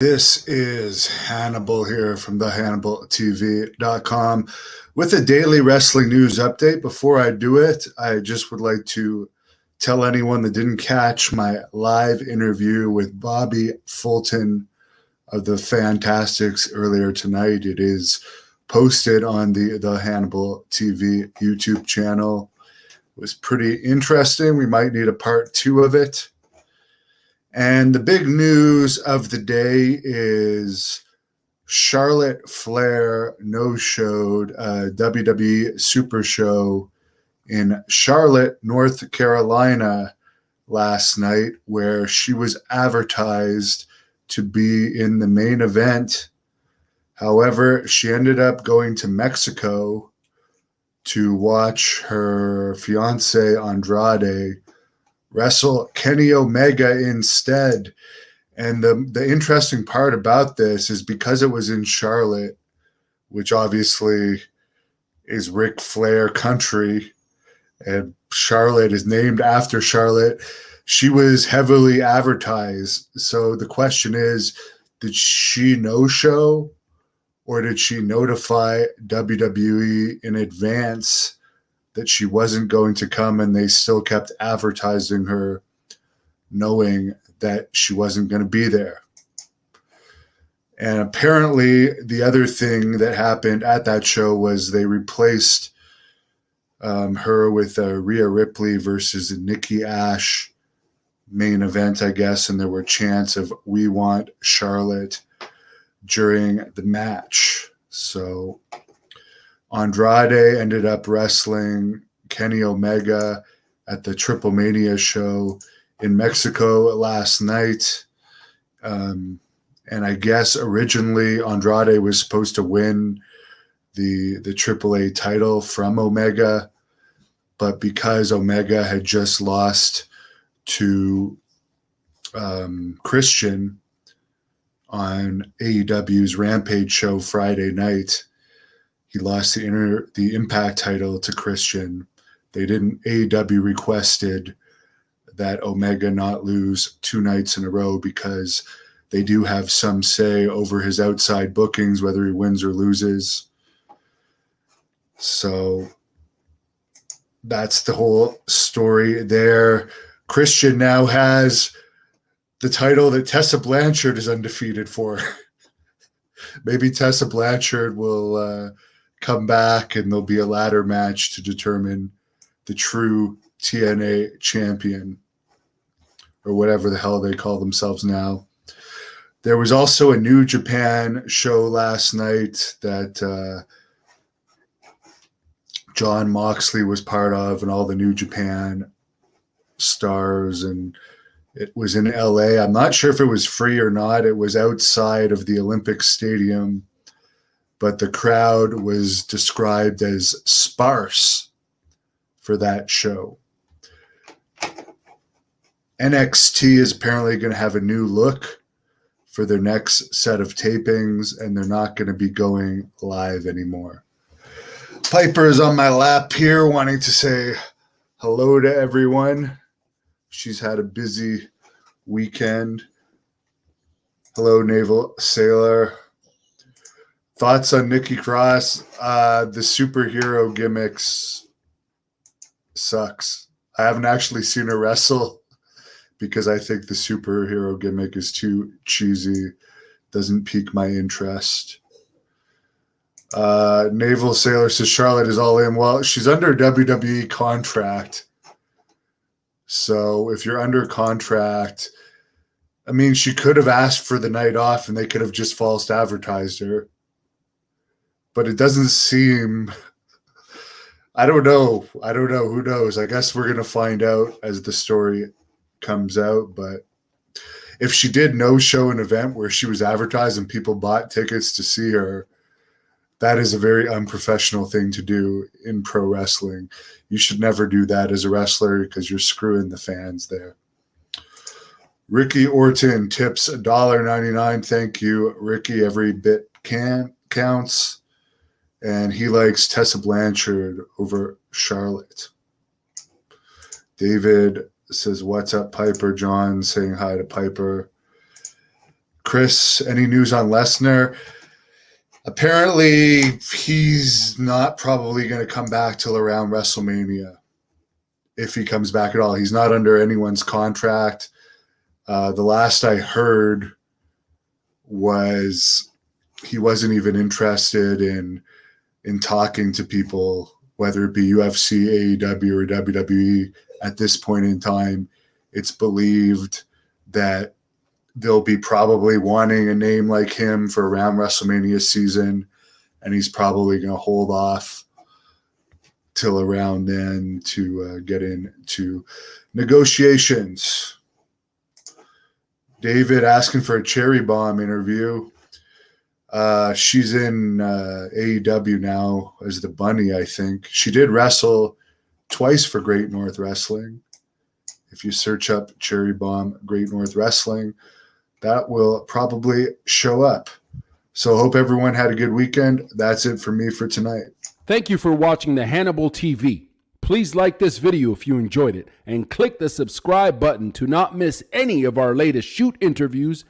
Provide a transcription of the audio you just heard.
This is Hannibal here from thehannibaltv.com with a daily wrestling news update. Before I do it, I just would like to tell anyone that didn't catch my live interview with Bobby Fulton of the Fantastics earlier tonight. It is posted on the Hannibal TV YouTube channel. It was pretty interesting. We might need a part two of it. And the big news of the day is Charlotte Flair no-showed a WWE Super Show in Charlotte, North Carolina last night, where she was advertised to be in the main event. However, she ended up going to Mexico to watch her fiance Andrade wrestle Kenny Omega instead. And the interesting part about this is because it was in Charlotte, which obviously is Ric Flair country, and Charlotte is named after Charlotte, she was heavily advertised. So the question is, did she no-show, or did she notify WWE in advance that she wasn't going to come, and they still kept advertising her knowing that she wasn't going to be there? And apparently the other thing that happened at that show was they replaced her with a Rhea Ripley versus Nikki Ash main event, I guess, and there were chants of "We want Charlotte" during the match. So Andrade ended up wrestling Kenny Omega at the Triple Mania show in Mexico last night. And I guess originally Andrade was supposed to win the AAA title from Omega, but because Omega had just lost to Christian on AEW's Rampage show Friday night, he lost the Impact title to Christian. AEW requested that Omega not lose two nights in a row because they do have some say over his outside bookings, whether he wins or loses. So that's the whole story there. Christian now has the title that Tessa Blanchard is undefeated for. Maybe Tessa Blanchard will come back and there'll be a ladder match to determine the true TNA champion, or whatever the hell they call themselves now. There was also a New Japan show last night that John Moxley was part of, and all the New Japan stars, and it was in LA. I'm not sure if it was free or not. It was outside of the Olympic Stadium, but the crowd was described as sparse for that show. NXT is apparently going to have a new look for their next set of tapings, and they're not going to be going live anymore. Piper is on my lap here wanting to say hello to everyone. She's had a busy weekend. Hello, Naval Sailor. Thoughts on Nikki Cross? The superhero gimmicks sucks. I haven't actually seen her wrestle because I think the superhero gimmick is too cheesy. Doesn't pique my interest. Naval Sailor says Charlotte is all in. Well, she's under a WWE contract. So if you're under contract, I mean, she could have asked for the night off and they could have just false advertised her. But it doesn't seem, I don't know. Who knows? I guess we're going to find out as the story comes out. But if she did no-show an event where she was advertised and people bought tickets to see her, that is a very unprofessional thing to do in pro wrestling. You should never do that as a wrestler because you're screwing the fans there. Ricky Orton tips $1.99. Thank you, Ricky. Every bit counts. And he likes Tessa Blanchard over Charlotte. David says, what's up, Piper? John saying hi to Piper. Chris, any news on Lesnar? Apparently, he's not probably going to come back till around WrestleMania, if he comes back at all. He's not under anyone's contract. The last I heard was he wasn't even interested in talking to people, whether it be UFC, AEW, or WWE. At this point in time, it's believed that they'll be probably wanting a name like him for around WrestleMania season, and he's probably going to hold off till around then to get into negotiations. David asking for a Cherry Bomb interview. She's in AEW now as the Bunny, I think. She did wrestle twice for Great North Wrestling. If you search up Cherry Bomb Great North Wrestling, that will probably show up. So hope everyone had a good weekend. That's it for me for tonight. Thank you for watching the Hannibal TV. Please like this video if you enjoyed it and click the subscribe button to not miss any of our latest shoot interviews,